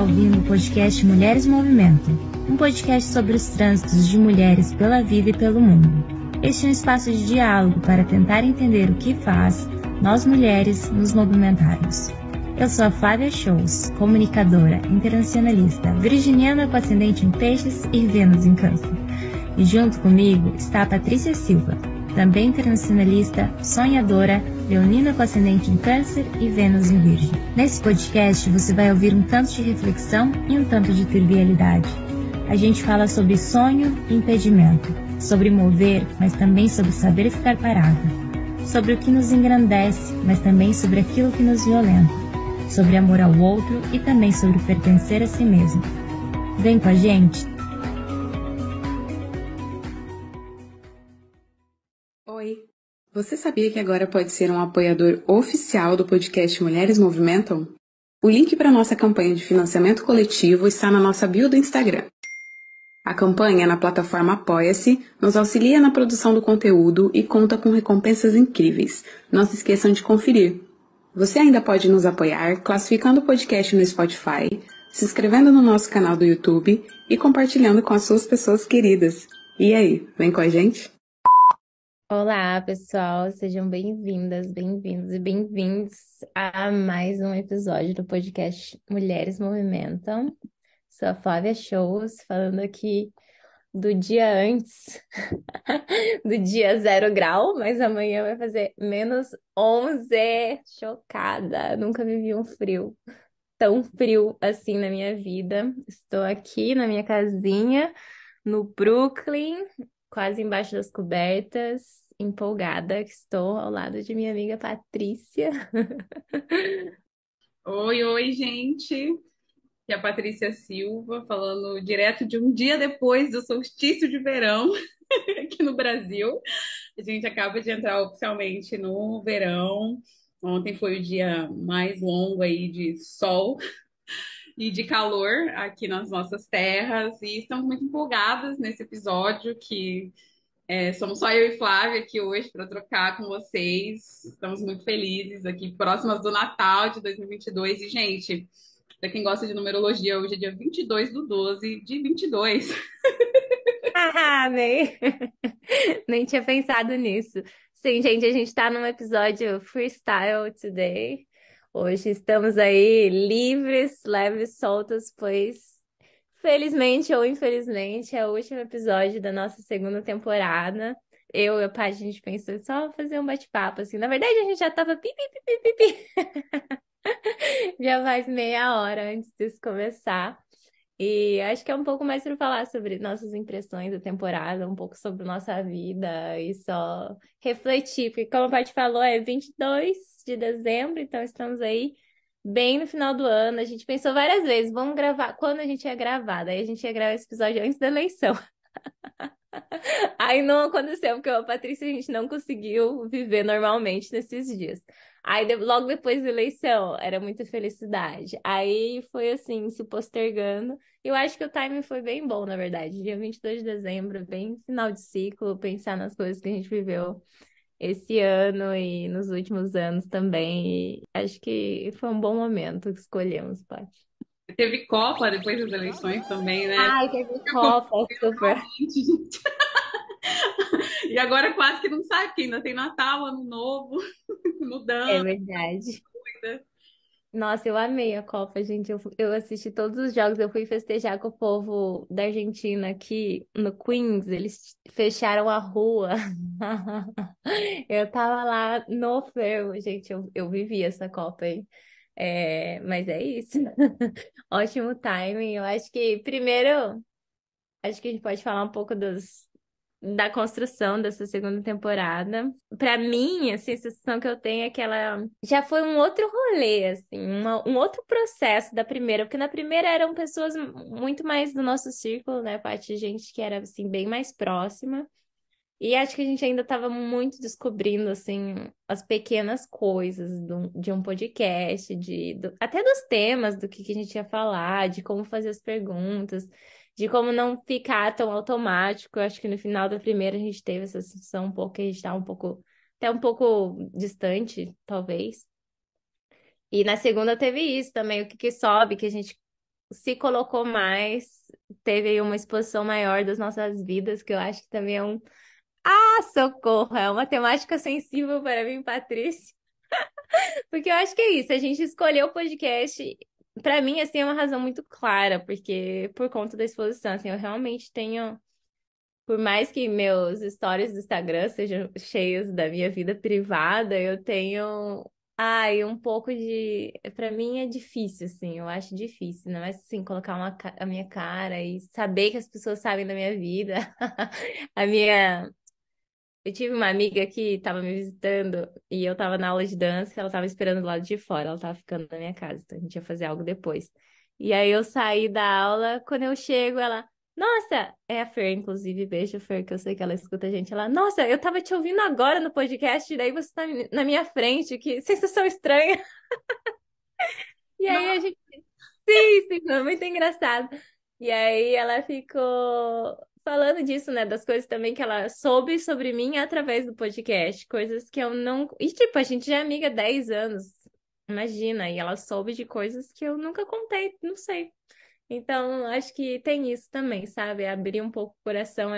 está ouvindo o podcast Mulheres Movimentam, um podcast sobre os trânsitos de mulheres pela vida e pelo mundo. Este é um espaço de diálogo para tentar entender o que faz nós mulheres nos movimentarmos. Eu sou a Flávia Shows, comunicadora, internacionalista, virginiana com ascendente em Peixes e Vênus em Câncer. E junto comigo está a Patrícia Silva, também internacionalista, sonhadora, leonina com ascendente em Câncer e Vênus em Virgem. Nesse podcast você vai ouvir um tanto de reflexão e um tanto de trivialidade. A gente fala sobre sonho e impedimento, sobre mover, mas também sobre saber ficar parada, sobre o que nos engrandece, mas também sobre aquilo que nos violenta, sobre amor ao outro e também sobre pertencer a si mesmo. Vem com a gente! Oi! Você sabia que agora pode ser um apoiador oficial do podcast Mulheres Movimentam? O link para nossa campanha de financiamento coletivo está na nossa bio do Instagram. A campanha na plataforma Apoia-se nos auxilia na produção do conteúdo e conta com recompensas incríveis. Não se esqueçam de conferir. Você ainda pode nos apoiar classificando o podcast no Spotify, se inscrevendo no nosso canal do YouTube e compartilhando com as suas pessoas queridas. E aí, vem com a gente? Olá, pessoal, sejam bem-vindas, bem-vindos e bem-vindos a mais um episódio do podcast Mulheres Movimentam. Sou a Flávia Shows, falando aqui do dia antes, do dia 0 grau, mas amanhã vai fazer -11. Chocada, nunca vivi um frio tão frio assim na minha vida. Estou aqui na minha casinha, no Brooklyn, quase embaixo das cobertas, empolgada, que estou ao lado de minha amiga Patrícia. Oi, gente! Aqui é a Patrícia Silva, falando direto de um dia depois do solstício de verão aqui no Brasil. A gente acaba de entrar oficialmente no verão. Ontem foi o dia mais longo aí de sol e de calor aqui nas nossas terras. E estamos muito empolgadas nesse episódio que somos só eu e Flávia aqui hoje para trocar com vocês. Estamos muito felizes aqui, próximas do Natal de 2022. E, gente, para quem gosta de numerologia, hoje é dia 22/12 de 22. Ah, nem tinha pensado nisso. Sim, gente, a gente está num episódio freestyle today. Hoje estamos aí livres, leves, soltos, pois felizmente ou infelizmente é o último episódio da nossa segunda temporada. Eu e a Paty, a gente pensou só fazer um bate-papo, assim. Na verdade, a gente já tava pi, pi, pi, pi, pi, pi. Já faz meia hora antes disso começar. E acho que é um pouco mais para falar sobre nossas impressões da temporada, um pouco sobre nossa vida e só refletir, porque como a Paty falou, é 22 de dezembro, então estamos aí bem no final do ano. A gente pensou várias vezes, vamos gravar quando a gente ia gravar, daí a gente ia gravar esse episódio antes da eleição. Aí não aconteceu, porque a Patrícia a gente não conseguiu viver normalmente nesses dias. Aí logo depois da eleição, era muita felicidade. Aí foi assim, se postergando. Eu acho que o timing foi bem bom, na verdade. Dia 22 de dezembro, bem final de ciclo, pensar nas coisas que a gente viveu esse ano e nos últimos anos também. E acho que foi um bom momento que escolhemos, Paty. Teve Copa depois das eleições também, né? Ai, teve Copa, super. E agora quase que não sabe, que ainda tem Natal, Ano Novo, É mudando. verdade. Nossa, eu amei a Copa, gente. Eu assisti todos os jogos. Eu fui festejar com o povo da Argentina aqui no Queens. Eles fecharam a rua. Eu tava lá no fervo, gente. Eu vivi essa Copa aí. Mas é isso. Ótimo timing. Eu acho que, primeiro, acho que a gente pode falar um pouco da construção dessa segunda temporada. Pra mim, assim, a sensação que eu tenho é que ela já foi um outro rolê, assim, um outro processo da primeira, porque na primeira eram pessoas muito mais do nosso círculo, né, parte de gente que era, assim, bem mais próxima. E acho que a gente ainda estava muito descobrindo, assim, as pequenas coisas de um podcast, até dos temas, do que a gente ia falar, de como fazer as perguntas, de como não ficar tão automático. Eu acho que no final da primeira a gente teve essa sensação um pouco que a gente está um pouco, até um pouco distante, talvez. E na segunda teve isso também, o que sobe, que a gente se colocou mais, teve aí uma exposição maior das nossas vidas, que eu acho que também é um. Ah, socorro! É uma temática sensível para mim, Patrícia. Porque eu acho que é isso, a gente escolheu o podcast. Para mim, assim, é uma razão muito clara, porque por conta da exposição, assim, eu realmente tenho. Por mais que meus stories do Instagram sejam cheios da minha vida privada, eu tenho, ai, um pouco de, pra mim é difícil assim, eu acho difícil, não é assim colocar a minha cara e saber que as pessoas sabem da minha vida. A minha, eu tive uma amiga que estava me visitando e eu estava na aula de dança, ela estava esperando do lado de fora, ela estava ficando na minha casa, então a gente ia fazer algo depois. E aí eu saí da aula, quando eu chego, ela, nossa, é a Fer, inclusive, beijo, Fer, que eu sei que ela escuta a gente. Ela, nossa, eu tava te ouvindo agora no podcast, e daí você tá na minha frente, que sensação estranha. E aí a gente, sim, sim, foi muito engraçado. E aí ela ficou falando disso, né? Das coisas também que ela soube sobre mim através do podcast. Coisas que eu não. E tipo, a gente já é amiga há 10 anos. Imagina, e ela soube de coisas que eu nunca contei, não sei. Então, acho que tem isso também, sabe? Abrir um pouco o coração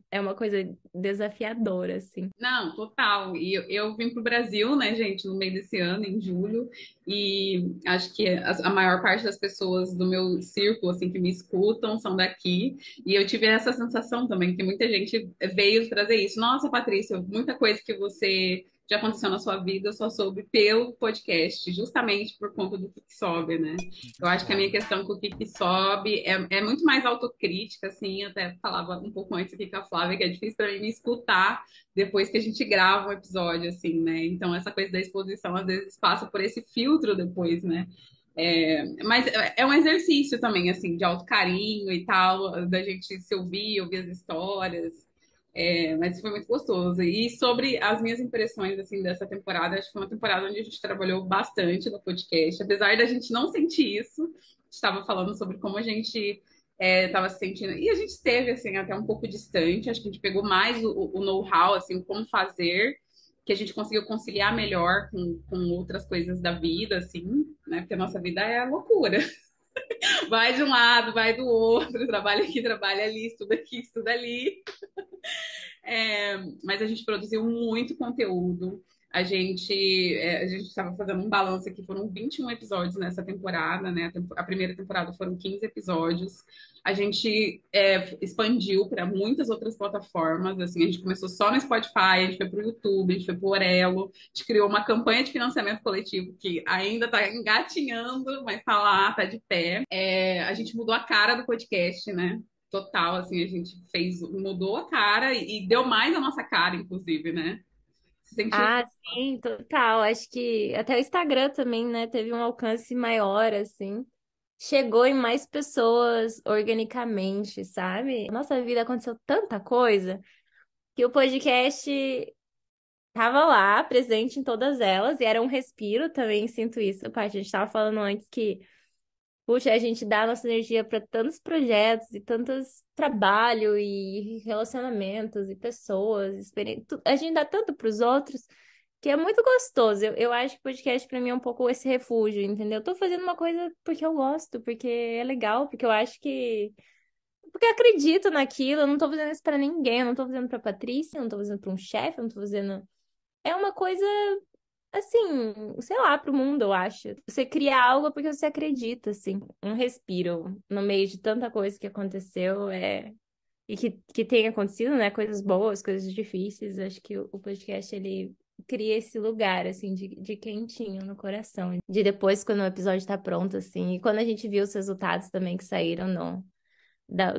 é uma coisa desafiadora, assim. Não, total. E eu vim para o Brasil, né, gente, no meio desse ano, em julho, e acho que a maior parte das pessoas do meu círculo, assim, que me escutam são daqui. E eu tive essa sensação também, que muita gente veio trazer isso. Nossa, Patrícia, muita coisa que você já aconteceu na sua vida, eu só soube pelo podcast, justamente por conta do que sobe, né? Eu acho que a minha questão com o que sobe é muito mais autocrítica, assim, eu até falava um pouco antes aqui com a Flávia, que é difícil para mim me escutar depois que a gente grava um episódio, assim, né? Então, essa coisa da exposição, às vezes, passa por esse filtro depois, né? Mas é um exercício também, assim, de autocarinho e tal, da gente se ouvir as histórias. Mas foi muito gostoso. E sobre as minhas impressões, assim, dessa temporada, acho que foi uma temporada onde a gente trabalhou bastante no podcast. Apesar da gente não sentir isso, a gente estava falando sobre como a gente estava se sentindo. E a gente esteve, assim, até um pouco distante. Acho que a gente pegou mais o know-how, assim, o como fazer, que a gente conseguiu conciliar melhor com outras coisas da vida, assim, né? Porque a nossa vida é loucura. Vai de um lado, vai do outro, trabalha aqui, trabalha ali, estuda aqui, estuda ali. Mas a gente produziu muito conteúdo. A gente estava fazendo um balanço aqui, foram 21 episódios nessa temporada, né? A primeira temporada foram 15 episódios. A gente expandiu para muitas outras plataformas. Assim, a gente começou só no Spotify, a gente foi para o YouTube, a gente foi para o Orelo, a gente criou uma campanha de financiamento coletivo que ainda está engatinhando, mas está lá, está de pé. A gente mudou a cara do podcast, né? Total, assim, a gente mudou a cara e deu mais a nossa cara, inclusive, né? Se sentiu. Ah, sim, total. Acho que até o Instagram também, né, teve um alcance maior, assim. Chegou em mais pessoas organicamente, sabe? Nossa vida aconteceu tanta coisa que o podcast tava lá, presente em todas elas, e era um respiro também, sinto isso, parte. A gente tava falando antes que, puxa, a gente dá nossa energia para tantos projetos e tantos trabalho e relacionamentos e pessoas, a gente dá tanto para os outros que é muito gostoso. Eu acho que o podcast para mim é um pouco esse refúgio, entendeu? Eu tô fazendo uma coisa porque eu gosto, porque é legal, porque eu acho que porque eu acredito naquilo, eu não tô fazendo isso para ninguém, eu não tô fazendo para Patrícia, eu não tô fazendo para um chefe, eu não tô fazendo é uma coisa assim, sei lá, pro mundo, eu acho. Você cria algo porque você acredita, assim. Um respiro no meio de tanta coisa que aconteceu, e que tem acontecido, né? Coisas boas, coisas difíceis. Acho que o podcast, ele cria esse lugar, assim, de quentinho no coração. De depois, quando o episódio tá pronto, assim. E quando a gente viu os resultados também que saíram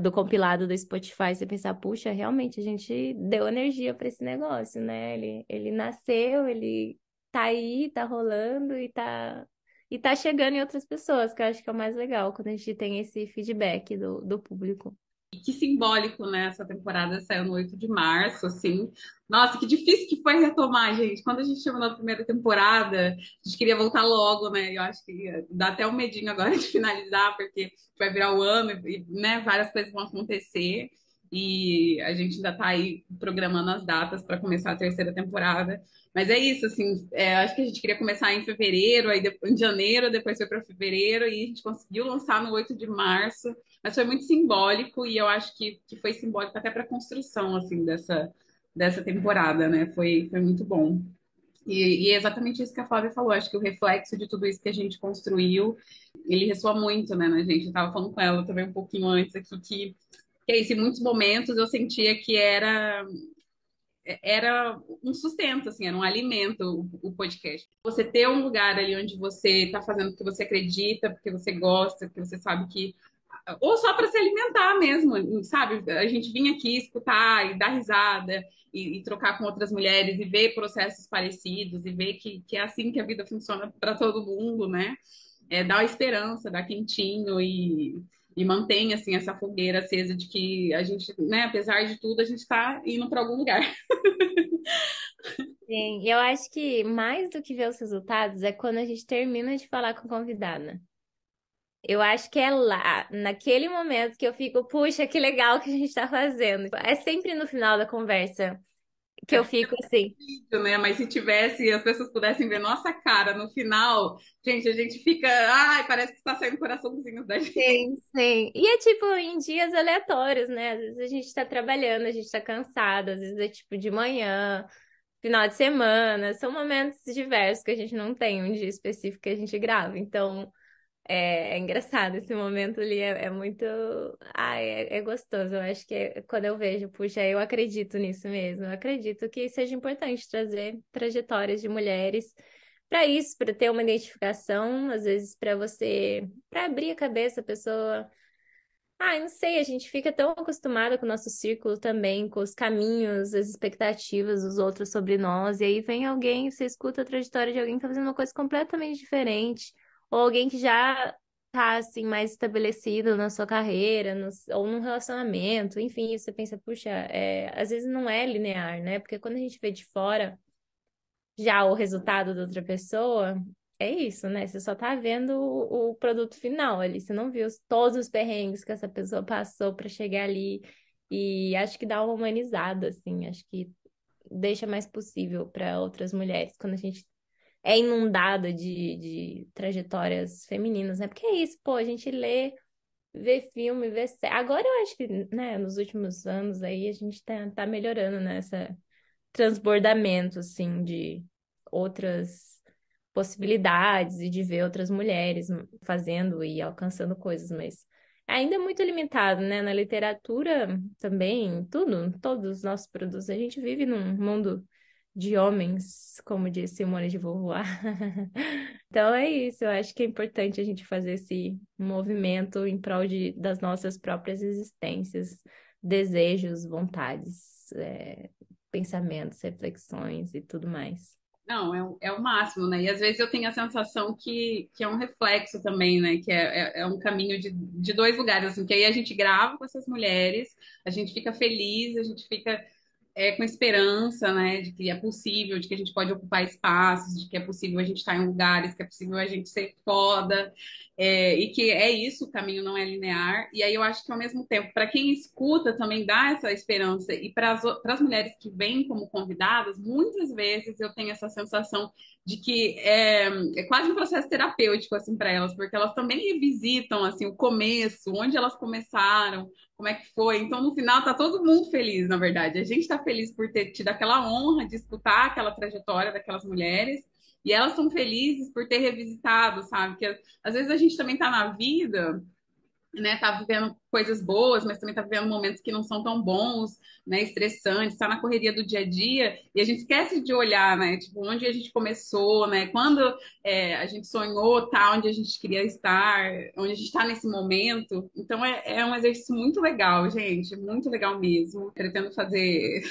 do compilado do Spotify, você pensar, puxa, realmente a gente deu energia para esse negócio, né? Ele nasceu, ele tá aí, tá rolando e tá chegando em outras pessoas, que eu acho que é o mais legal quando a gente tem esse feedback do público. E que simbólico, né? Essa temporada saiu no 8 de março, assim. Nossa, que difícil que foi retomar, gente. Quando a gente terminou a primeira temporada, a gente queria voltar logo, né? Eu acho que dá até um medinho agora de finalizar, porque vai virar o ano e, né, várias coisas vão acontecer. e a gente ainda tá aí programando as datas para começar a terceira temporada. Mas é isso, assim, acho que a gente queria começar em fevereiro, aí em janeiro, depois foi para fevereiro, e a gente conseguiu lançar no 8 de março, mas foi muito simbólico, e eu acho que foi simbólico até para a construção, assim, dessa temporada, né? Foi muito bom. E é exatamente isso que a Flávia falou. Acho que o reflexo de tudo isso que a gente construiu, ele ressoa muito, né, na gente. Eu tava falando com ela também um pouquinho antes aqui, que é isso, em muitos momentos eu sentia que era um sustento, assim, era um alimento o podcast. Você ter um lugar ali onde você está fazendo o que você acredita, porque você gosta, porque você sabe que ou só para se alimentar mesmo, sabe? A gente vinha aqui escutar e dar risada e trocar com outras mulheres e ver processos parecidos e ver que é assim que a vida funciona para todo mundo, né? Dá esperança, dá quentinho e mantém assim essa fogueira acesa de que a gente, né, apesar de tudo, a gente está indo para algum lugar. Sim, eu acho que mais do que ver os resultados é quando a gente termina de falar com a convidada. Eu acho que é lá, naquele momento que eu fico, puxa, que legal que a gente tá fazendo. É sempre no final da conversa que É eu porque fico assim. vídeo, né? Mas se tivesse, as pessoas pudessem ver nossa cara no final, gente, a gente fica, ai, parece que está saindo coraçãozinhos da gente. Sim, sim. E é tipo em dias aleatórios, né? Às vezes a gente tá trabalhando, a gente tá cansado, às vezes é tipo de manhã, final de semana. São momentos diversos que a gente não tem um dia específico que a gente grava. Então. É engraçado esse momento ali, é muito. Ai, é gostoso. Eu acho que quando eu vejo, puxa, eu acredito nisso mesmo. Eu acredito que seja importante trazer trajetórias de mulheres para isso, para ter uma identificação, às vezes para você, para abrir a cabeça, a pessoa. Ah, eu não sei, a gente fica tão acostumada com o nosso círculo também, com os caminhos, as expectativas dos outros sobre nós, e aí vem alguém, você escuta a trajetória de alguém que tá fazendo uma coisa completamente diferente, ou alguém que já tá, assim, mais estabelecido na sua carreira, ou num relacionamento, enfim, você pensa, puxa, às vezes não é linear, né? Porque quando a gente vê de fora já o resultado da outra pessoa, é isso, né? Você só tá vendo o produto final ali. Você não viu todos os perrengues que essa pessoa passou para chegar ali. E acho que dá uma humanizada, assim. Acho que deixa mais possível para outras mulheres quando a gente é inundada de trajetórias femininas, né? Porque é isso, pô, a gente lê, vê filme, vê série. Agora eu acho que, né, nos últimos anos aí a gente tá melhorando nessa transbordamento, assim, de outras possibilidades e de ver outras mulheres fazendo e alcançando coisas, mas ainda é muito limitado, né? Na literatura também, tudo, todos os nossos produtos, a gente vive num mundo de homens, como disse Simone de Beauvoir. Então é isso, eu acho que é importante a gente fazer esse movimento em prol das nossas próprias existências, desejos, vontades, pensamentos, reflexões e tudo mais. Não, é o máximo, né? E às vezes eu tenho a sensação que é um reflexo também, né? Que é um caminho de dois lugares, assim, que aí a gente grava com essas mulheres, a gente fica feliz, a gente fica com esperança, né, de que é possível, de que a gente pode ocupar espaços, de que é possível a gente estar em lugares, que é possível a gente ser foda, e que é isso, o caminho não é linear. E aí eu acho que ao mesmo tempo, para quem escuta, também dá essa esperança. E para as mulheres que vêm como convidadas, muitas vezes eu tenho essa sensação de que é quase um processo terapêutico assim para elas, porque elas também revisitam assim o começo, onde elas começaram, como é que foi. Então, no final, tá todo mundo feliz, na verdade. A gente está feliz por ter tido aquela honra de escutar aquela trajetória daquelas mulheres, e elas estão felizes por ter revisitado, sabe? Que às vezes a gente também tá na vida, né, tá vivendo coisas boas, mas também tá vivendo momentos que não são tão bons, né, estressantes, tá na correria do dia a dia, e a gente esquece de olhar, né, tipo, onde a gente começou, né, quando a gente sonhou tá onde a gente queria estar, onde a gente tá nesse momento. Então é um exercício muito legal, gente, muito legal mesmo. Pretendo fazer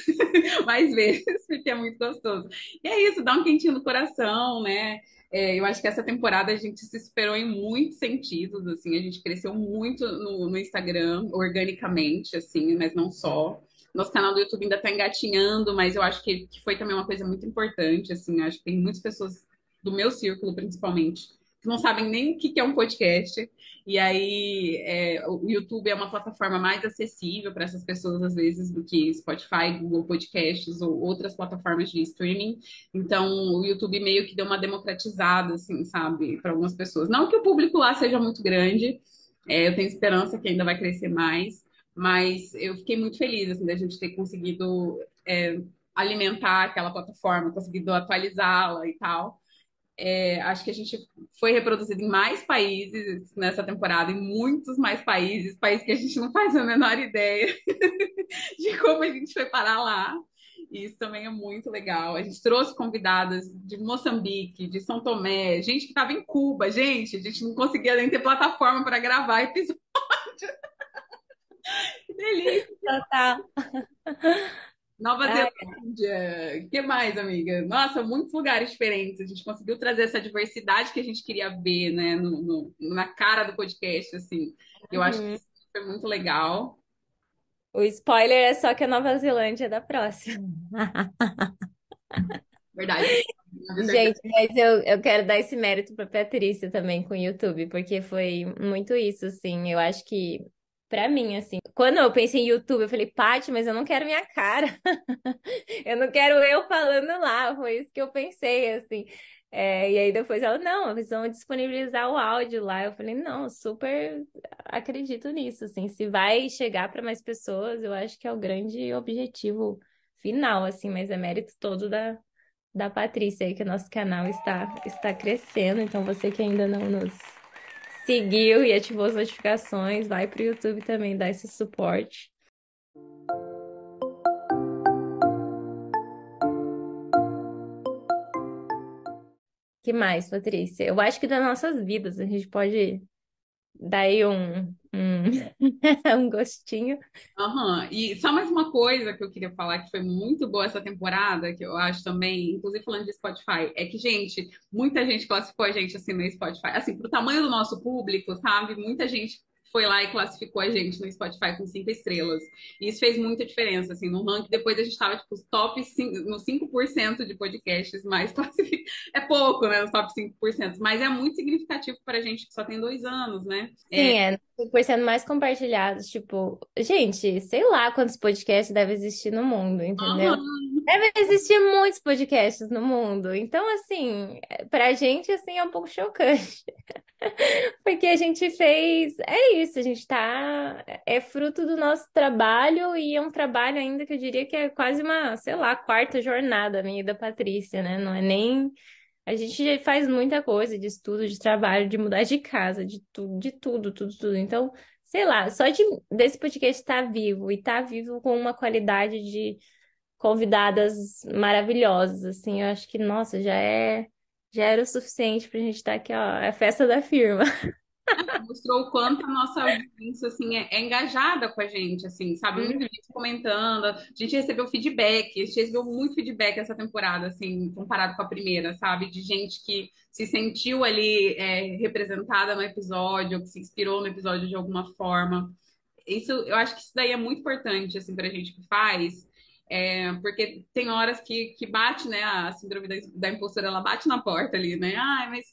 mais vezes, porque é muito gostoso. E é isso, dá um quentinho no coração, né? Eu acho que essa temporada a gente se superou em muitos sentidos, assim, a gente cresceu muito no Instagram, organicamente, assim, mas não só. Nosso canal do YouTube ainda está engatinhando, mas eu acho que foi também uma coisa muito importante, assim, acho que tem muitas pessoas do meu círculo, principalmente, que não sabem nem o que é um podcast. E aí, o YouTube é uma plataforma mais acessível para essas pessoas, às vezes, do que Spotify, Google Podcasts ou outras plataformas de streaming. Então, o YouTube meio que deu uma democratizada, assim, sabe, para algumas pessoas. Não que o público lá seja muito grande, eu tenho esperança que ainda vai crescer mais, mas eu fiquei muito feliz, assim, da gente ter conseguido alimentar aquela plataforma, conseguido atualizá-la e tal. Acho que a gente foi reproduzido em mais países nessa temporada, em muitos mais países, países que a gente não faz a menor ideia de como a gente foi parar lá. E isso também é muito legal. A gente trouxe convidadas de Moçambique, de São Tomé, gente que estava em Cuba, gente, a gente não conseguia nem ter plataforma para gravar episódio. Que delícia! Total. Nova Ai, Zelândia, o que mais, amiga? Nossa, muitos lugares diferentes. A gente conseguiu trazer essa diversidade que a gente queria ver, né, na cara do podcast, assim. Eu acho que uhum. isso foi muito legal. O spoiler é só que a Nova Zelândia é da próxima. Verdade. Gente, mas eu quero dar esse mérito para Patrícia também com o YouTube, porque foi muito isso, assim. Eu acho que, pra mim, assim, quando eu pensei em YouTube, eu falei, Paty, mas eu não quero minha cara. Eu não quero eu falando lá. Foi isso que eu pensei, assim. E aí depois ela, não, eles vão disponibilizar o áudio lá. Eu falei, não, super acredito nisso, assim. Se vai chegar para mais pessoas, eu acho que é o grande objetivo final, assim, mas é mérito todo da Patrícia aí, que o nosso canal está crescendo. Então, você que ainda não nos seguiu e ativou as notificações, vai pro YouTube também dar esse suporte. Que mais, Patrícia? Eu acho que das nossas vidas a gente pode dar aí um gostinho. Aham. E só mais uma coisa que eu queria falar que foi muito boa essa temporada, que eu acho também, inclusive falando de Spotify, é que, gente, muita gente classificou a gente assim no Spotify, assim, pro tamanho do nosso público, sabe? Muita gente foi lá e classificou a gente no Spotify com 5 estrelas. E isso fez muita diferença, assim, no ranking. Depois a gente estava, tipo, top 5, no 5% de podcasts mais classificados. É pouco, né, os top 5%, mas é muito significativo para a gente que só tem 2 anos, né? Sim, por sendo mais compartilhados, tipo, gente, sei lá quantos podcasts deve existir no mundo, entendeu? Aham. Deve existir muitos podcasts no mundo. Então, assim, pra gente, assim, é um pouco chocante. Porque a gente fez, é isso, a gente tá, é fruto do nosso trabalho e é um trabalho ainda que eu diria que é quase uma, sei lá, quarta jornada minha e da Patrícia, né? Não é nem, a gente já faz muita coisa de estudo, de trabalho, de mudar de casa, de tudo, de tudo, tudo, tudo. Então, sei lá, só desse podcast estar vivo e estar vivo com uma qualidade de convidadas maravilhosas, assim, eu acho que, nossa, já era o suficiente pra gente estar aqui, ó, é a festa da firma. Mostrou o quanto a nossa audiência assim é engajada com a gente, assim, sabe? Muita gente comentando, a gente recebeu feedback, a gente recebeu muito feedback essa temporada, assim, comparado com a primeira, sabe? De gente que se sentiu ali representada no episódio, que se inspirou no episódio de alguma forma. Isso, eu acho que isso daí é muito importante, assim, pra gente que faz. Porque tem horas que bate, né? A síndrome da impostora, ela bate na porta ali, né? Ai, mas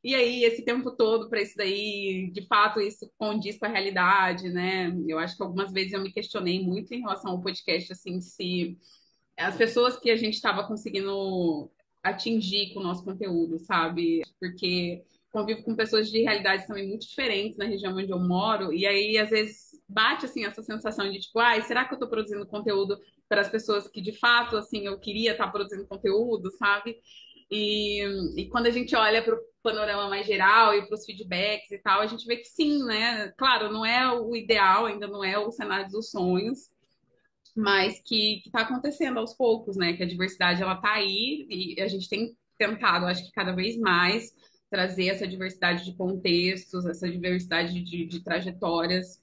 e aí, esse tempo todo para isso daí, de fato, isso condiz com a realidade, né? Eu acho que algumas vezes eu me questionei muito em relação ao podcast, assim, se as pessoas que a gente estava conseguindo atingir com o nosso conteúdo, sabe? Porque convivo com pessoas de realidades também muito diferentes na região onde eu moro, e aí às vezes bate assim essa sensação de tipo, ai, será que eu estou produzindo conteúdo para as pessoas que de fato assim eu queria estar produzindo conteúdo, sabe? E, e quando a gente olha para o panorama mais geral e para os feedbacks e tal, a gente vê que sim, né? Claro, não é o ideal, ainda não é o cenário dos sonhos, mas que está acontecendo aos poucos, né? Que a diversidade ela tá aí e a gente tem tentado, acho que cada vez mais trazer essa diversidade de contextos, essa diversidade de trajetórias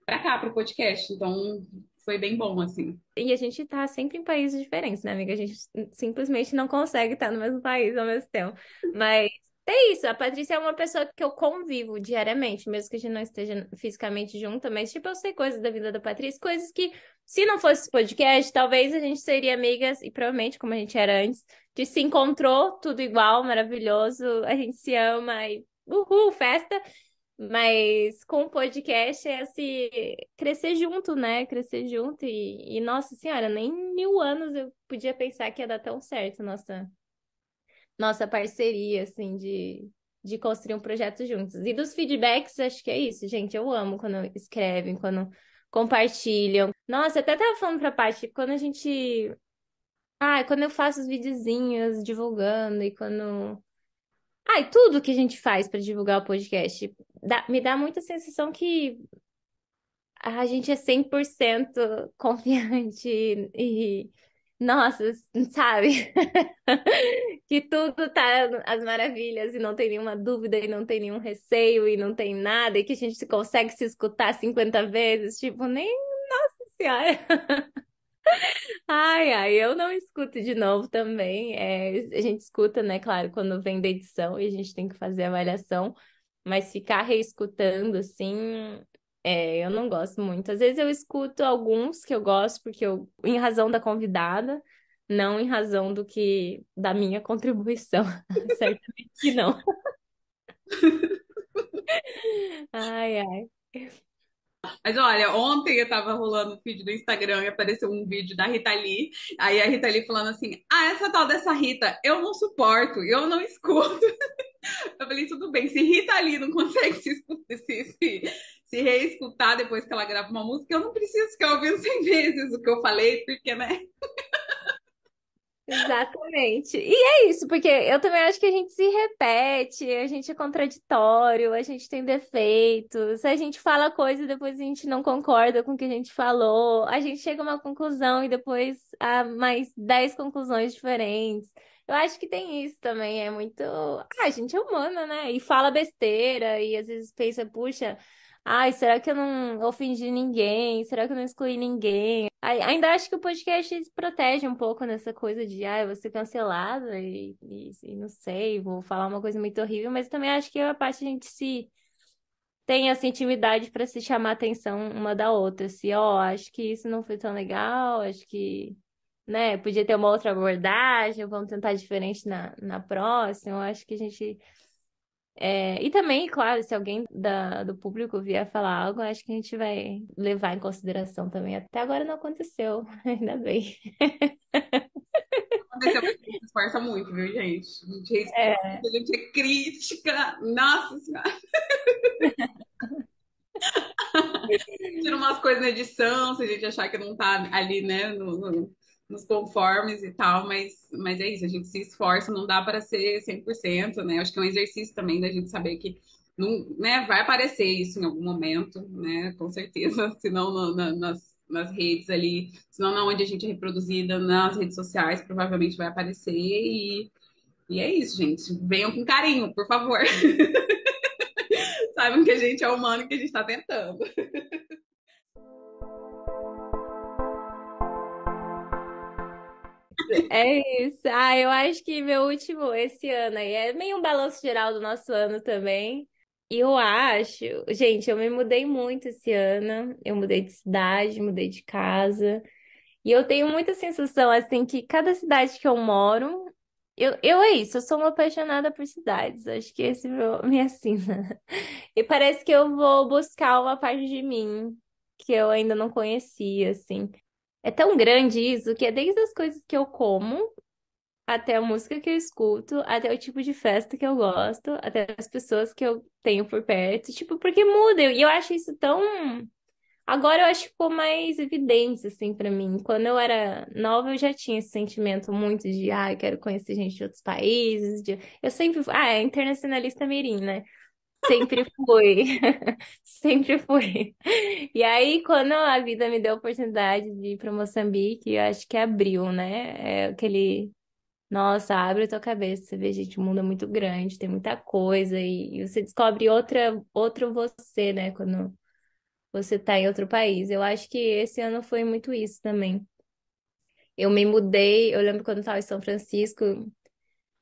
para cá, para o podcast. Então, foi bem bom, assim. E a gente tá sempre em países diferentes, né, amiga? A gente simplesmente não consegue estar no mesmo país ao mesmo tempo. Mas é isso, a Patrícia é uma pessoa que eu convivo diariamente, mesmo que a gente não esteja fisicamente junta, mas, tipo, eu sei coisas da vida da Patrícia, coisas que, se não fosse esse podcast, talvez a gente seria amigas, e provavelmente, como a gente era antes, de se encontrou, tudo igual, maravilhoso, a gente se ama e uhul, festa. Mas com o podcast é se crescer junto, né? Crescer junto nossa senhora, nem 1000 anos eu podia pensar que ia dar tão certo nossa parceria, assim, de construir um projeto juntos. E dos feedbacks, acho que é isso, gente. Eu amo quando escrevem, quando compartilham. Nossa, eu até tava falando pra Paty, quando a gente. Ah, quando eu faço os videozinhos divulgando e quando. Ah, e tudo que a gente faz para divulgar o podcast me dá muita sensação que a gente é 100% confiante nossa, sabe? Que tudo tá às maravilhas e não tem nenhuma dúvida e não tem nenhum receio e não tem nada e que a gente consegue se escutar 50 vezes, tipo, nem senhora. Ai, ai, eu não escuto de novo também. A gente escuta, né, claro, quando vem da edição e a gente tem que fazer a avaliação, mas ficar reescutando, assim, eu não gosto muito. Às vezes eu escuto alguns que eu gosto, porque em razão da convidada, não em razão da minha contribuição. Certamente não. Ai, ai. Mas olha, ontem eu tava rolando um feed do Instagram e apareceu um vídeo da Rita Lee. Aí a Rita Lee falando assim: Ah, essa tal dessa Rita, eu não suporto, eu não escuto. Eu falei, tudo bem, se Rita Lee não consegue se reescutar depois que ela grava uma música, eu não preciso ficar ouvindo 100 vezes o que eu falei, porque, né? Exatamente. E é isso, porque eu também acho que a gente se repete, a gente é contraditório, a gente tem defeitos, a gente fala coisa e depois a gente não concorda com o que a gente falou, a gente chega a uma conclusão e depois há mais 10 conclusões diferentes. Eu acho que tem isso também, é muito. Ah, a gente é humana, né? E fala besteira, e às vezes pensa, puxa, ai, será que eu não ofendi ninguém? Será que eu não excluí ninguém? Ainda acho que o podcast protege um pouco nessa coisa de, eu vou ser cancelada e não sei, vou falar uma coisa muito horrível, mas eu também acho que a parte a gente se tem essa intimidade para se chamar a atenção uma da outra. Se, acho que isso não foi tão legal, acho que, né, podia ter uma outra abordagem, vamos tentar diferente na próxima. Eu acho que a gente e também, claro, se alguém do público vier falar algo, acho que a gente vai levar em consideração também. Até agora não aconteceu, ainda bem. Aconteceu porque a gente se esforça muito, viu, gente? A gente respeita, É, a gente é crítica. Nossa Senhora, tira umas coisas na edição, se a gente achar que não tá ali, né, nos conformes e tal, mas é isso, a gente se esforça, não dá para ser 100%, né? Acho que é um exercício também da gente saber que não, né, vai aparecer isso em algum momento, né? Com certeza, senão nas redes ali, senão na onde a gente é reproduzida, nas redes sociais, provavelmente vai aparecer e é isso, gente. Venham com carinho, por favor. Saibam que a gente é humano e que a gente está tentando. é isso. Eu acho que meu último esse ano aí é meio um balanço geral do nosso ano também. E eu acho, gente, eu me mudei muito esse ano. Eu mudei de cidade, mudei de casa. E eu tenho muita sensação, assim, que cada cidade que eu moro, é isso, eu sou uma apaixonada por cidades, acho que esse me assina. E parece que eu vou buscar uma parte de mim que eu ainda não conhecia, assim. É tão grande isso que é desde as coisas que eu como, até a música que eu escuto, até o tipo de festa que eu gosto, até as pessoas que eu tenho por perto, tipo, porque muda. E eu acho isso tão agora eu acho que ficou mais evidente, assim, pra mim. Quando eu era nova, eu já tinha esse sentimento muito de, eu quero conhecer gente de outros países. Eu sempre fui, é internacionalista mirim, né? Sempre fui. Sempre fui. E aí, quando a vida me deu a oportunidade de ir para Moçambique, eu acho que abriu, né? É aquele, nossa, abre a tua cabeça, você vê, gente, o mundo é muito grande, tem muita coisa, e você descobre outro você, né? Quando você tá em outro país. Eu acho que esse ano foi muito isso também. Eu me mudei, eu lembro quando eu estava em São Francisco,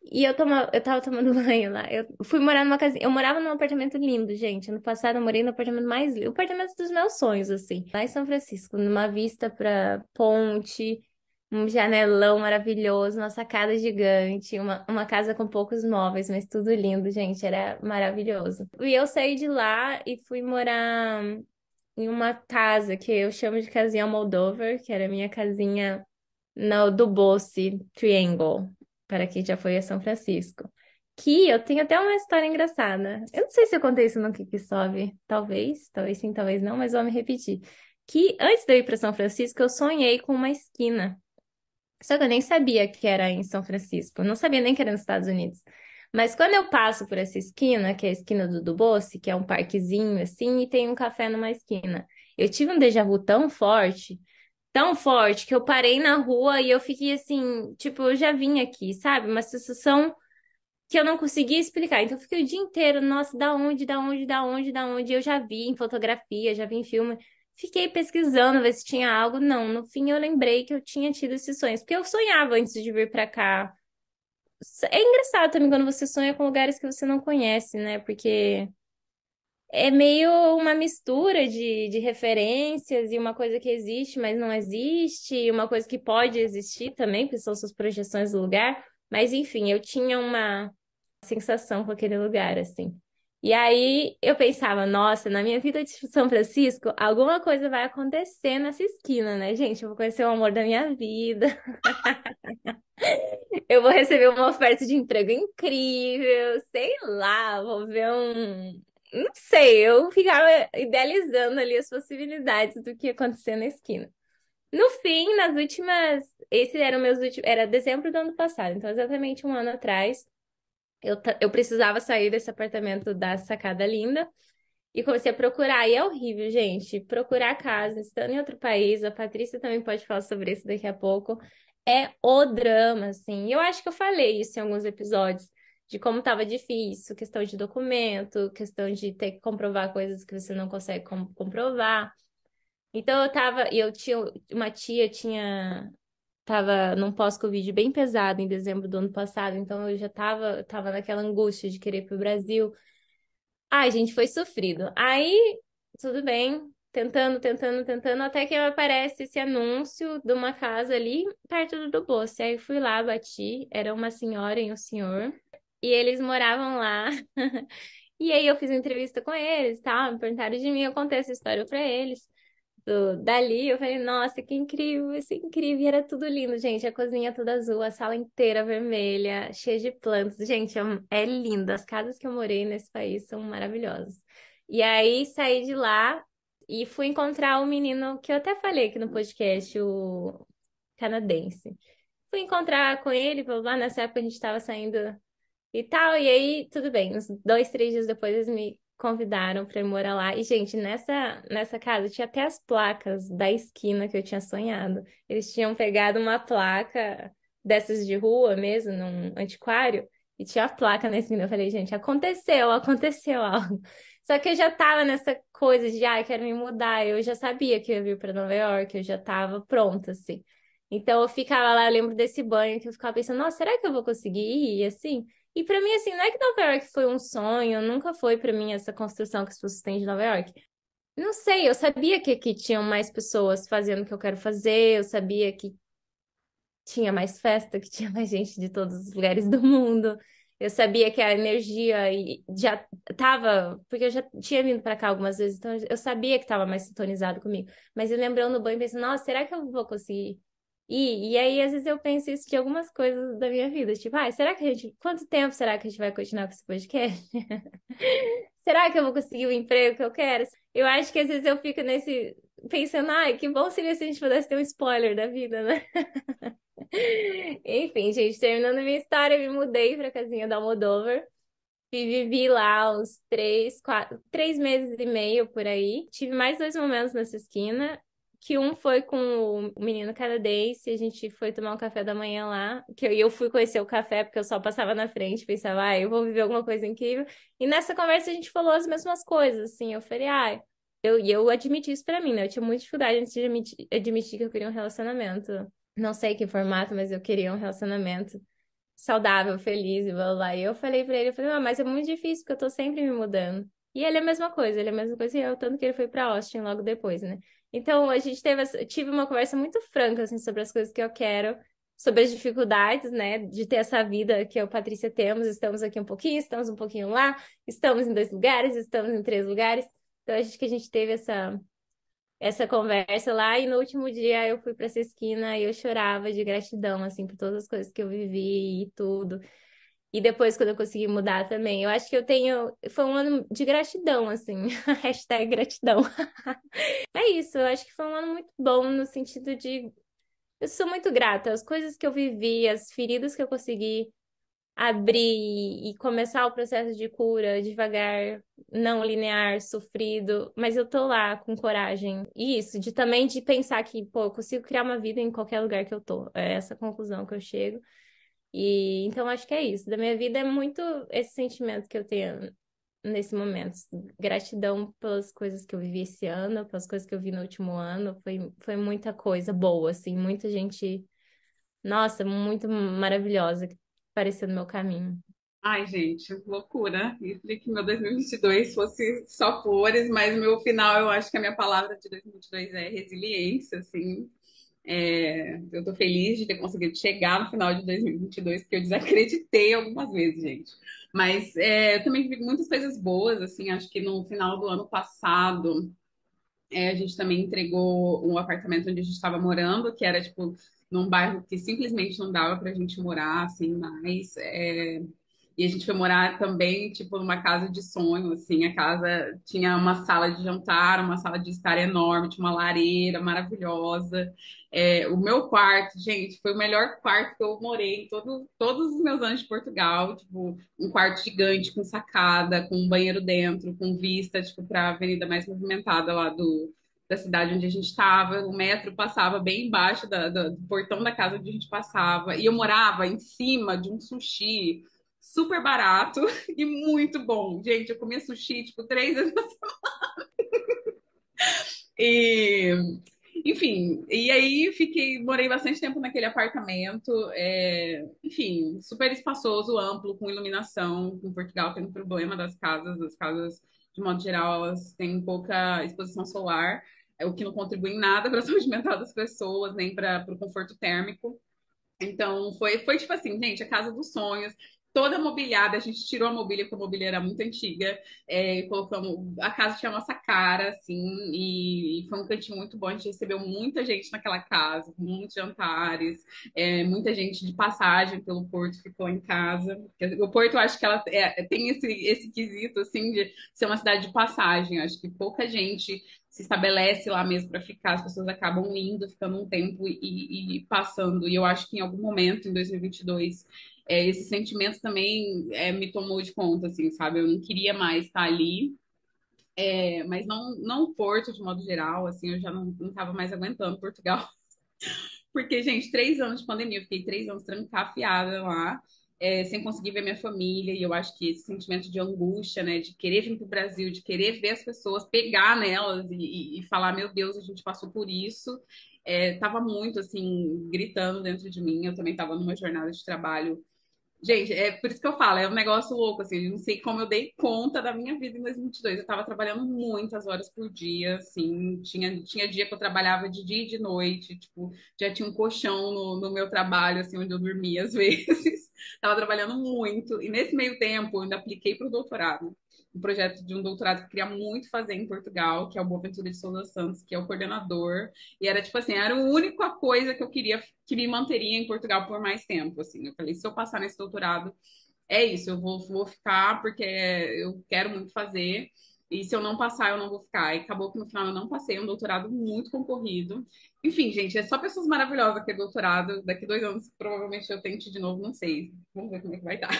E eu tava tomando banho lá. Eu fui morar numa casa. Eu morava num apartamento lindo, gente. Ano passado eu morei no apartamento mais lindo. O apartamento dos meus sonhos, assim. Lá em São Francisco, numa vista pra ponte, um janelão maravilhoso, uma sacada gigante, uma casa com poucos móveis, mas tudo lindo, gente. Era maravilhoso. E eu saí de lá e fui morar em uma casa que eu chamo de casinha Moldover, que era a minha casinha no do Bosse Triangle, para quem já foi a São Francisco. Que eu tenho até uma história engraçada. Eu não sei se eu contei isso no Que Sobe. Talvez sim, talvez não, mas vou me repetir. Que antes de eu ir para São Francisco, eu sonhei com uma esquina. Só que eu nem sabia que era em São Francisco. Eu não sabia nem que era nos Estados Unidos. Mas quando eu passo por essa esquina, que é a esquina do Duboce, que é um parquezinho assim, e tem um café numa esquina, eu tive um déjà vu tão forte, que eu parei na rua e eu fiquei assim, tipo, eu já vim aqui, sabe? Uma sensação que eu não conseguia explicar. Então eu fiquei o dia inteiro, nossa, da onde, da onde, da onde, da onde? Eu já vi em fotografia, já vi em filme. Fiquei pesquisando, ver se tinha algo. Não, no fim eu lembrei que eu tinha tido esses sonhos, porque eu sonhava antes de vir pra cá. É engraçado também quando você sonha com lugares que você não conhece, né? Porque é meio uma mistura de referências e uma coisa que existe, mas não existe, e uma coisa que pode existir também, porque são suas projeções do lugar. Mas enfim, eu tinha uma sensação com aquele lugar, assim. E aí eu pensava, nossa, na minha vida de São Francisco, alguma coisa vai acontecer nessa esquina, né, gente? Eu vou conhecer o amor da minha vida. Eu vou receber uma oferta de emprego incrível, sei lá, vou ver um. Não sei, eu ficava idealizando ali as possibilidades do que ia acontecer na esquina. No fim, nas últimas. Esse era o meus últimos. Era dezembro do ano passado, então exatamente um ano atrás. Eu precisava sair desse apartamento da Sacada Linda e comecei a procurar. E é horrível, gente. Procurar casa, estando em outro país. A Patrícia também pode falar sobre isso daqui a pouco. É o drama, assim. Eu acho que eu falei isso em alguns episódios, de como estava difícil, questão de documento, questão de ter que comprovar coisas que você não consegue comprovar. Então eu tinha uma tia, tava num pós-Covid bem pesado em dezembro do ano passado, então eu já tava naquela angústia de querer ir pro Brasil. Ai, gente, foi sofrido. Aí, tudo bem, tentando, até que aparece esse anúncio de uma casa ali perto do Doce. Aí fui lá, bati, era uma senhora e um senhor, e eles moravam lá. E aí eu fiz uma entrevista com eles, tal, me perguntaram de mim, eu contei essa história pra eles. Dali, eu falei, nossa, que incrível, isso é incrível. E era tudo lindo, gente. A cozinha toda azul, a sala inteira vermelha, cheia de plantas. Gente, é lindo. As casas que eu morei nesse país são maravilhosas. E aí saí de lá e fui encontrar o menino que eu até falei aqui no podcast, o canadense. Fui encontrar com ele, lá nessa época a gente estava saindo e tal. E aí, tudo bem. Uns 2, 3 dias depois, eles me convidaram para ir morar lá. E, gente, nessa casa tinha até as placas da esquina que eu tinha sonhado. Eles tinham pegado uma placa dessas de rua mesmo, num antiquário, e tinha a placa na esquina. Eu falei, gente, aconteceu algo. Só que eu já tava nessa coisa de, quero me mudar. Eu já sabia que eu ia vir para Nova York, eu já tava pronta, assim. Então eu ficava lá, eu lembro desse banho que eu ficava pensando, nossa, será que eu vou conseguir ir? E assim. E pra mim, assim, não é que Nova York foi um sonho, nunca foi pra mim essa construção que as pessoas têm de Nova York. Não sei, eu sabia que aqui tinham mais pessoas fazendo o que eu quero fazer, eu sabia que tinha mais festa, que tinha mais gente de todos os lugares do mundo. Eu sabia que a energia já tava, porque eu já tinha vindo pra cá algumas vezes, então eu sabia que tava mais sintonizado comigo. Mas eu lembrando no banho, pensando, nossa, será que eu vou conseguir ir? E aí, às vezes, eu penso isso de algumas coisas da minha vida, tipo, será que quanto tempo será que a gente vai continuar com esse podcast? Será que eu vou conseguir o emprego que eu quero? Eu acho que às vezes eu fico pensando, que bom seria se a gente pudesse ter um spoiler da vida, né? Enfim, gente, terminando minha história, eu me mudei pra casinha da Almodóvar e vivi lá uns 3 meses e meio por aí. Tive mais 2 momentos nessa esquina, que um foi com o menino canadense, a gente foi tomar um café da manhã lá, que eu fui conhecer o café porque eu só passava na frente, pensava, eu vou viver alguma coisa incrível. E nessa conversa a gente falou as mesmas coisas, assim, eu falei, eu admiti isso pra mim, né? Eu tinha muita dificuldade antes de admitir que eu queria um relacionamento. Não sei que formato, mas eu queria um relacionamento. saudável, feliz e blá blá blá. E eu falei pra ele, eu falei, mas é muito difícil porque eu tô sempre me mudando. E ele é a mesma coisa, ele é a mesma coisa que eu, tanto que ele foi pra Austin logo depois, né? Então a gente tive uma conversa muito franca, assim, sobre as coisas que eu quero, sobre as dificuldades, né, de ter essa vida que eu e a Patrícia temos. Estamos aqui um pouquinho, estamos um pouquinho lá, estamos em 2 lugares, estamos em 3 lugares. Então acho que a gente teve essa conversa lá e no último dia eu fui para essa esquina e eu chorava de gratidão, assim, por todas as coisas que eu vivi e tudo. E depois, quando eu consegui mudar também, eu acho que foi um ano de gratidão, assim, hashtag gratidão. É isso, eu acho que foi um ano muito bom no sentido de, eu sou muito grata, as coisas que eu vivi, as feridas que eu consegui abrir e começar o processo de cura devagar, não linear, sofrido, mas eu tô lá com coragem. E isso, de também de pensar que, pô, eu consigo criar uma vida em qualquer lugar que eu tô. É essa conclusão que eu chego. E então acho que é isso. Da minha vida é muito esse sentimento que eu tenho nesse momento. Gratidão pelas coisas que eu vivi esse ano, pelas coisas que eu vi no último ano. Foi muita coisa boa, assim, muita gente, nossa, muito maravilhosa que apareceu no meu caminho. Ai, gente, loucura. Isso de que meu 2022 fosse só flores, mas meu final, eu acho que a minha palavra de 2022 é resiliência, assim. Eu tô feliz de ter conseguido chegar no final de 2022, porque eu desacreditei algumas vezes, gente. Mas eu também vi muitas coisas boas, assim, acho que no final do ano passado, a gente também entregou um apartamento onde a gente estava morando, que era, tipo, num bairro que simplesmente não dava pra gente morar, assim, mais. E a gente foi morar também, tipo, numa casa de sonho, assim. A casa tinha uma sala de jantar, uma sala de estar enorme, tinha uma lareira maravilhosa. O meu quarto, gente, foi o melhor quarto que eu morei em todos os meus anos de Portugal. Tipo, um quarto gigante, com sacada, com um banheiro dentro, com vista, tipo, para a avenida mais movimentada lá da cidade onde a gente estava. O metro passava bem embaixo do portão da casa onde a gente passava. E eu morava em cima de um sushi super barato e muito bom. Gente, eu comia sushi, tipo, 3 vezes na semana. E, enfim, e aí morei bastante tempo naquele apartamento. Enfim, super espaçoso, amplo, com iluminação. Em Portugal tem um problema das casas. As casas, de modo geral, elas têm pouca exposição solar, o que não contribui em nada para a saúde mental das pessoas, nem para o conforto térmico. Então, foi tipo assim, gente, a casa dos sonhos, toda mobiliada, a gente tirou a mobília, porque a mobília era muito antiga, colocamos, a casa tinha a nossa cara, assim, e foi um cantinho muito bom, a gente recebeu muita gente naquela casa, muitos jantares, muita gente de passagem pelo Porto ficou em casa, porque o Porto, eu acho que ela tem esse quesito, assim, de ser uma cidade de passagem, eu acho que pouca gente se estabelece lá mesmo para ficar, as pessoas acabam indo, ficando um tempo e passando. E eu acho que em algum momento, em 2022, esse sentimento também me tomou de conta, assim, sabe? Eu não queria mais estar ali, mas não o Porto, de modo geral, assim, eu já não estava mais aguentando Portugal. Porque, gente, 3 anos de pandemia, eu fiquei 3 anos trancafiada lá, sem conseguir ver minha família, e eu acho que esse sentimento de angústia, né, de querer vir para o Brasil, de querer ver as pessoas, pegar nelas e falar, meu Deus, a gente passou por isso, tava muito, assim, gritando dentro de mim. Eu também estava numa jornada de trabalho. Gente, é por isso que eu falo, é um negócio louco, assim, eu não sei como eu dei conta da minha vida em 2022. Eu tava trabalhando muitas horas por dia, assim, tinha dia que eu trabalhava de dia e de noite, tipo, já tinha um colchão no meu trabalho, assim, onde eu dormia às vezes. Tava trabalhando muito, e nesse meio tempo eu ainda apliquei para o doutorado. Um projeto de um doutorado que eu queria muito fazer em Portugal, que é o Boaventura de Sousa Santos, que é o coordenador. E era tipo assim, era a única coisa que eu queria que me manteria em Portugal por mais tempo, assim. Eu falei, se eu passar nesse doutorado, é isso, eu vou ficar porque eu quero muito fazer. E se eu não passar, eu não vou ficar. E acabou que no final eu não passei, um doutorado muito concorrido. Enfim, gente, é só pessoas maravilhosas aquele doutorado. Daqui 2 anos, provavelmente eu tente de novo, não sei. Vamos ver como é que vai dar.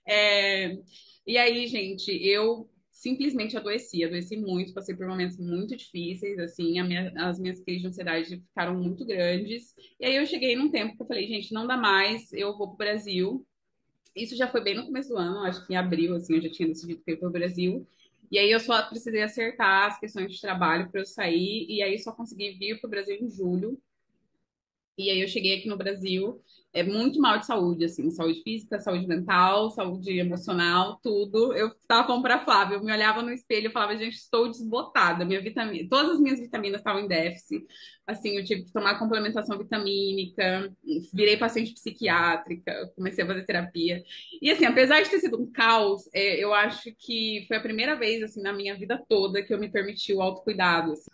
É, e aí, gente, eu simplesmente adoeci muito, passei por momentos muito difíceis, assim, as minhas crises de ansiedade ficaram muito grandes. E aí eu cheguei num tempo que eu falei, gente, não dá mais, eu vou pro Brasil. Isso já foi bem no começo do ano, acho que em abril, assim, eu já tinha decidido que eu ia pro Brasil. E aí eu só precisei acertar as questões de trabalho para eu sair, e aí só consegui vir pro Brasil em julho. E aí eu cheguei aqui no Brasil, muito mal de saúde, assim, saúde física, saúde mental, saúde emocional, tudo. Eu tava falando pra Flávia, eu me olhava no espelho e falava, gente, estou desbotada, minha vitamina, todas as minhas vitaminas estavam em déficit, assim, eu tive que tomar complementação vitamínica, virei paciente psiquiátrica, comecei a fazer terapia. E assim, apesar de ter sido um caos, eu acho que foi a primeira vez, assim, na minha vida toda que eu me permiti o autocuidado, assim.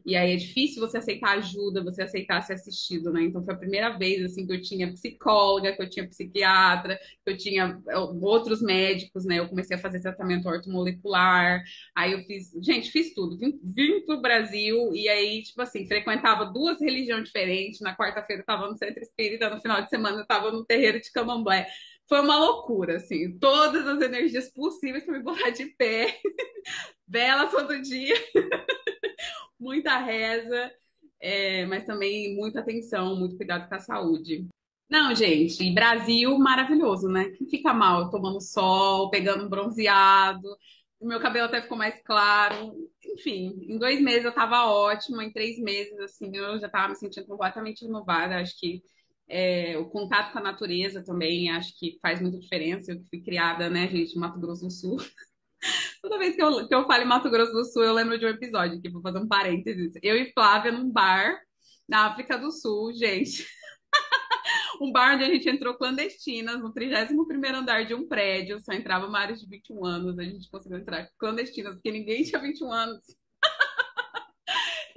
E aí é difícil você aceitar ajuda, você aceitar ser assistido, né? Então foi a primeira vez assim que eu tinha psicóloga, que eu tinha psiquiatra, que eu tinha outros médicos, né? Eu comecei a fazer tratamento ortomolecular. Aí eu fiz, gente, fiz tudo. Vim pro Brasil e aí, tipo assim, frequentava duas religiões diferentes. Na quarta-feira eu tava no centro espírita, no final de semana eu tava no terreiro de Candomblé. Foi uma loucura, assim, todas as energias possíveis para me botar de pé, vela todo dia, muita reza, mas também muita atenção, muito cuidado com a saúde. Não, gente, e Brasil maravilhoso, né? Quem fica mal tomando sol, pegando um bronzeado, o meu cabelo até ficou mais claro. Enfim, em 2 meses eu tava ótima, em 3 meses, assim, eu já tava me sentindo completamente renovada. Acho que o contato com a natureza também, acho que faz muita diferença. Eu que fui criada, né, gente, em Mato Grosso do Sul. Toda vez que eu falo em Mato Grosso do Sul, eu lembro de um episódio aqui, vou fazer um parênteses. Eu e Flávia num bar na África do Sul, gente. Um bar onde a gente entrou clandestinas, no 31º andar de um prédio, só entrava maiores de 21 anos, a gente conseguiu entrar clandestinas, porque ninguém tinha 21 anos.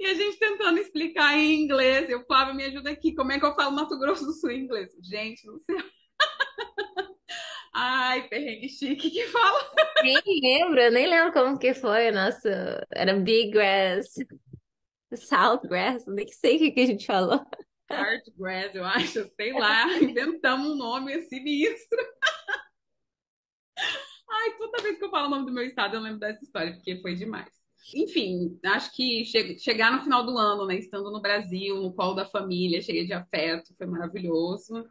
E a gente tentando explicar em inglês. Eu, Flávia, me ajuda aqui, como é que eu falo Mato Grosso do Sul em inglês? Gente, não sei. Ai, perrengue chique que fala. Nem lembro como que foi, nossa, era Big Grass, South Grass, nem sei o que que a gente falou. Hardgrass, eu acho, sei lá, inventamos um nome sinistro. Ai, toda vez que eu falo o nome do meu estado, eu lembro dessa história, porque foi demais. Enfim, acho que chegar no final do ano, né, estando no Brasil, no colo da família, cheia de afeto, foi maravilhoso.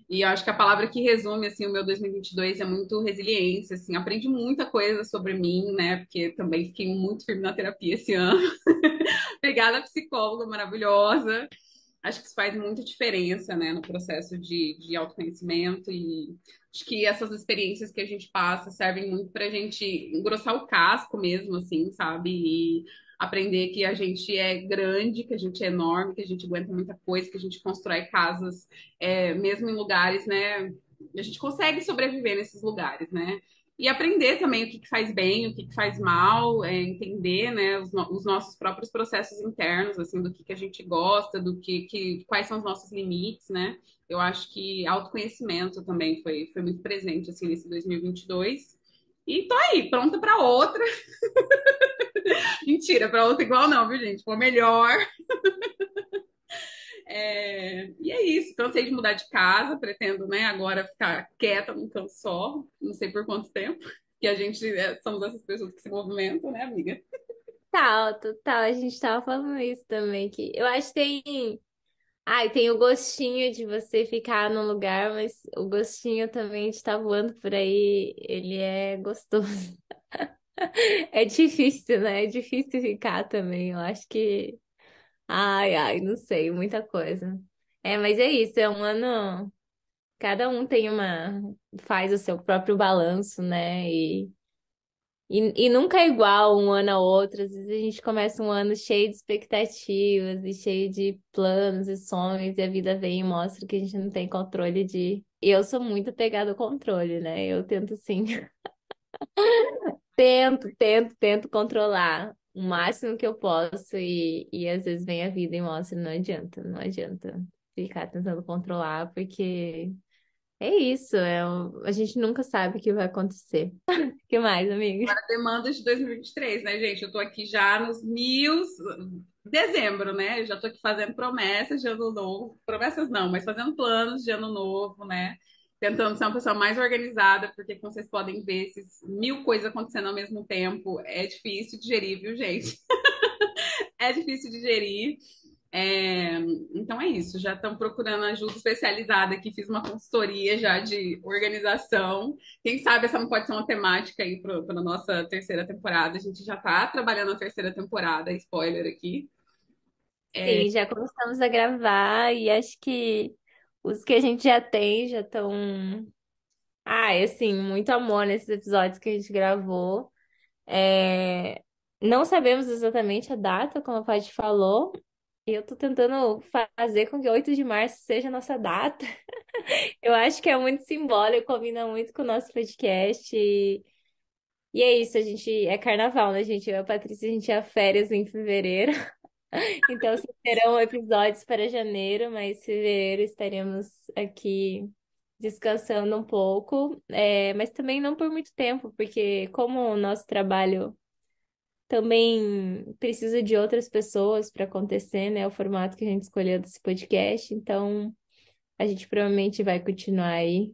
E eu acho que a palavra que resume, assim, o meu 2022 é muito resiliência, assim, aprendi muita coisa sobre mim, né, porque também fiquei muito firme na terapia esse ano. Obrigada, psicóloga maravilhosa. Acho que isso faz muita diferença, né, no processo de autoconhecimento e acho que essas experiências que a gente passa servem muito para a gente engrossar o casco mesmo, assim, sabe? E aprender que a gente é grande, que a gente é enorme, que a gente aguenta muita coisa, que a gente constrói casas, mesmo em lugares, né? A gente consegue sobreviver nesses lugares, né? E aprender também o que que faz bem, o que que faz mal, entender, né, os nossos próprios processos internos, assim, do que a gente gosta, quais são os nossos limites, né? Eu acho que autoconhecimento também foi muito presente, assim, nesse 2022. E tô aí, pronta para outra. Mentira, para outra igual não, viu, gente? For melhor. E é isso, cansei de mudar de casa, pretendo, né, agora ficar quieta num canto só, não sei por quanto tempo, que a gente somos essas pessoas que se movimentam, né, amiga? Total, total, a gente tava falando isso também, que eu acho que tem, ai, tem o gostinho de você ficar num lugar, mas o gostinho também de estar voando por aí, ele é gostoso. É difícil, né? É difícil ficar também, eu acho que, ai, ai, não sei, muita coisa. Mas é isso, é um ano, cada um tem faz o seu próprio balanço, né? E nunca é igual um ano ao outro. Às vezes a gente começa um ano cheio de expectativas e cheio de planos e sonhos, e a vida vem e mostra que a gente não tem controle de. Eu sou muito apegada ao controle, né? Eu tento sim, tento controlar o máximo que eu posso, e às vezes vem a vida e mostra, não adianta ficar tentando controlar, porque é isso, a gente nunca sabe o que vai acontecer. O que mais, amiga? Demandas de 2023, né, gente? Eu tô aqui já nos mil, dezembro, né? Eu já tô aqui fazendo promessas de ano novo. Promessas não, mas fazendo planos de ano novo, né? Tentando ser uma pessoa mais organizada, porque como vocês podem ver, esses mil coisas acontecendo ao mesmo tempo é difícil de gerir, viu, gente? É difícil de gerir. É, então é isso, já estão procurando ajuda especializada aqui, fiz uma consultoria já de organização. Quem sabe essa não pode ser uma temática aí para a nossa terceira temporada. A gente já está trabalhando a terceira temporada, spoiler aqui. Sim, já começamos a gravar e acho que Os que a gente já tem já estão. Ah, é assim, muito amor nesses episódios que a gente gravou. É, não sabemos exatamente a data, como a Paty falou. E eu tô tentando fazer com que 8 de março seja a nossa data. Eu acho que é muito simbólico, combina muito com o nosso podcast. E é isso, a gente é carnaval, né, gente? Eu e a Patrícia, a gente tinha férias em fevereiro. Então, serão episódios para janeiro, mas fevereiro estaremos aqui descansando um pouco. Mas também não por muito tempo, porque como o nosso trabalho também precisa de outras pessoas para acontecer, né? O formato que a gente escolheu desse podcast. Então, a gente provavelmente vai continuar aí,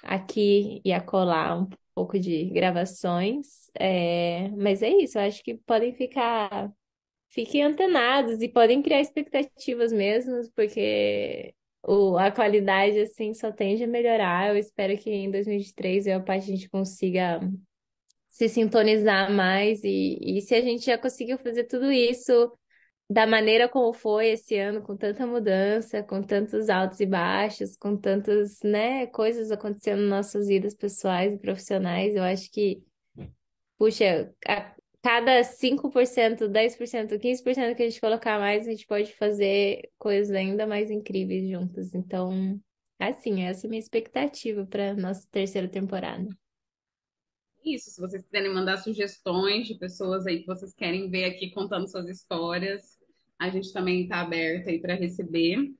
aqui e acolá, um pouco de gravações. Mas é isso, eu acho que podem ficar. Fiquem antenados e podem criar expectativas mesmo, porque a qualidade, assim, só tende a melhorar. Eu espero que em 2023 eu e a Paty, a gente consiga se sintonizar mais e se a gente já conseguiu fazer tudo isso da maneira como foi esse ano, com tanta mudança, com tantos altos e baixos, com tantas, né, coisas acontecendo nas nossas vidas pessoais e profissionais, eu acho que, puxa, a cada 5%, 10%, 15% que a gente colocar mais, a gente pode fazer coisas ainda mais incríveis juntas. Então, assim, essa é a minha expectativa para nossa terceira temporada. Isso, se vocês quiserem mandar sugestões de pessoas aí que vocês querem ver aqui contando suas histórias, a gente também está aberta aí para receber.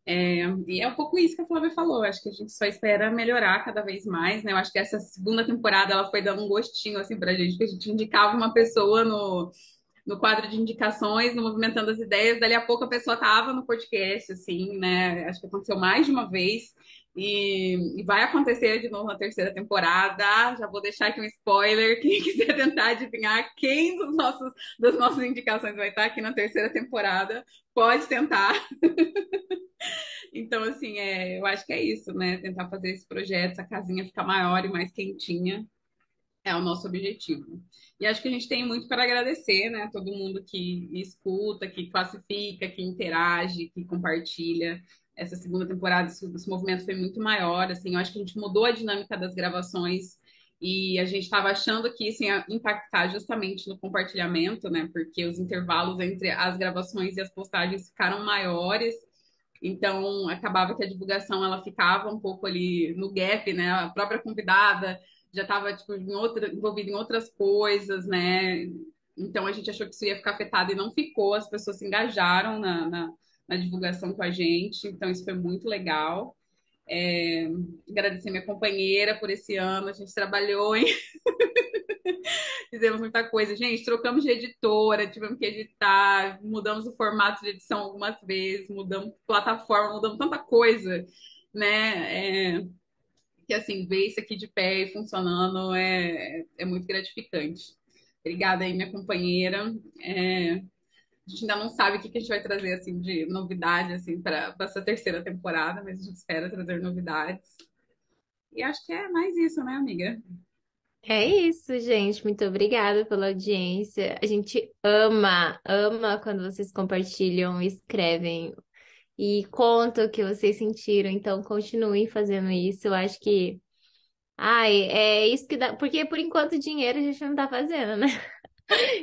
E é um pouco isso que a Flávia falou. Acho que a gente só espera melhorar cada vez mais, né? Eu acho que essa segunda temporada ela foi dando um gostinho assim pra gente, que a gente indicava uma pessoa no quadro de indicações, no Movimentando as Ideias, dali a pouco a pessoa tava no podcast, assim, né? Acho que aconteceu mais de uma vez. E vai acontecer de novo na terceira temporada. Já vou deixar aqui um spoiler. Quem quiser tentar adivinhar quem das nossas indicações vai estar aqui na terceira temporada, pode tentar. Então, assim, eu acho que é isso, né? Tentar fazer esse projeto, essa casinha ficar maior e mais quentinha, é o nosso objetivo. E acho que a gente tem muito para agradecer, né? Todo mundo que escuta, que classifica, que interage, que compartilha. Essa segunda temporada, esse movimento foi muito maior, assim, eu acho que a gente mudou a dinâmica das gravações e a gente estava achando que isso ia impactar justamente no compartilhamento, né? Porque os intervalos entre as gravações e as postagens ficaram maiores. Então, acabava que a divulgação ela ficava um pouco ali no gap, né? A própria convidada já estava tipo, envolvida em outras coisas, né? Então, a gente achou que isso ia ficar afetado e não ficou. As pessoas se engajaram na divulgação com a gente. Então, isso foi muito legal. É, agradecer minha companheira por esse ano. A gente trabalhou em fizemos muita coisa. Gente, trocamos de editora, tivemos que editar, mudamos o formato de edição algumas vezes, mudamos plataforma, mudamos tanta coisa, né? Que assim, ver isso aqui de pé e funcionando é muito gratificante. Obrigada aí, minha companheira. A gente ainda não sabe o que a gente vai trazer assim de novidade assim para essa terceira temporada, mas a gente espera trazer novidades. E acho que é mais isso, né, amiga? É isso, gente. Muito obrigada pela audiência. A gente ama, ama quando vocês compartilham, escrevem e contam o que vocês sentiram. Então, continuem fazendo isso. Eu acho que, ai, é isso que dá. Porque por enquanto dinheiro a gente não tá fazendo, né?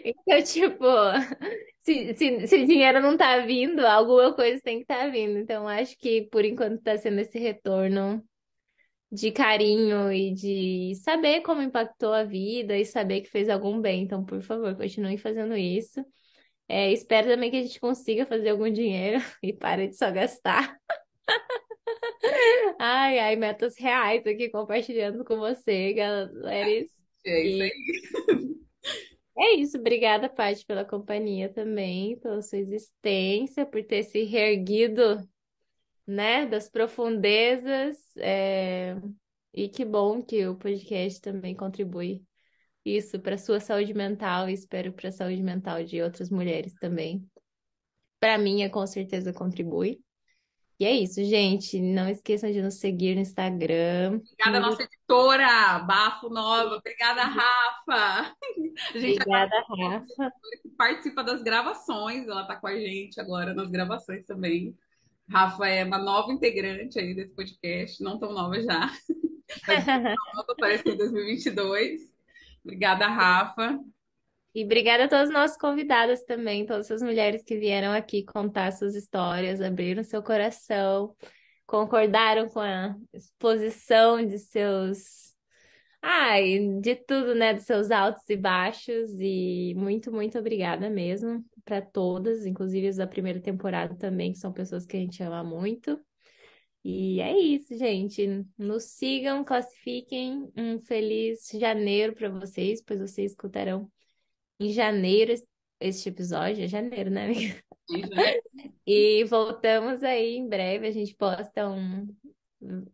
Então, tipo, se dinheiro não tá vindo, alguma coisa tem que estar vindo. Então, acho que por enquanto tá sendo esse retorno de carinho e de saber como impactou a vida e saber que fez algum bem. Então, por favor, continue fazendo isso. Espero também que a gente consiga fazer algum dinheiro e pare de só gastar. Ai, ai, metas reais aqui compartilhando com você, galera. É isso E aí. é isso. Obrigada, Paty, pela companhia também, pela sua existência, por ter se reerguido, né, das profundezas. E que bom que o podcast também contribui isso para sua saúde mental e espero para a saúde mental de outras mulheres também. Para mim, com certeza contribui. E é isso, gente. Não esqueçam de nos seguir no Instagram, Obrigada, no nossa YouTube. editora, Bafo Nova. Obrigada, Rafa. A gente agora Obrigada, Rafa. participa das gravações, ela está com a gente agora nas gravações também. Rafa é uma nova integrante aí desse podcast, não tão nova já, mas nova, parece que é 2022. Obrigada, Rafa. E obrigada a todos os nossos convidados também, todas essas mulheres que vieram aqui contar suas histórias, abriram seu coração, concordaram com a exposição de seus. Ai, de tudo, né? Dos seus altos e baixos. E muito, muito obrigada mesmo para todas, inclusive as da primeira temporada também, que são pessoas que a gente ama muito. E é isso, gente. Nos sigam, classifiquem. Um feliz janeiro para vocês, pois vocês escutarão em janeiro este episódio. É janeiro, né, amiga? E voltamos aí em breve. A gente posta um.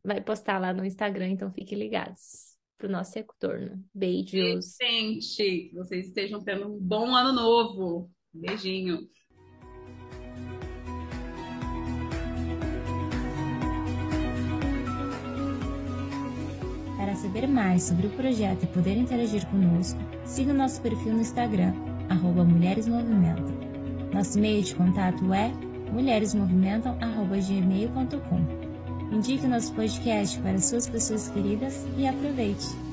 Vai postar lá no Instagram, então fiquem ligados pro nosso retorno. Beijos. Gente, que vocês estejam tendo um bom ano novo. Beijinho. Para saber mais sobre o projeto e poder interagir conosco, siga o nosso perfil no Instagram, @mulheresmovimentam. Nosso e-mail de contato é mulheresmovimentam@gmail.com. Indique o nosso podcast para suas pessoas queridas e aproveite!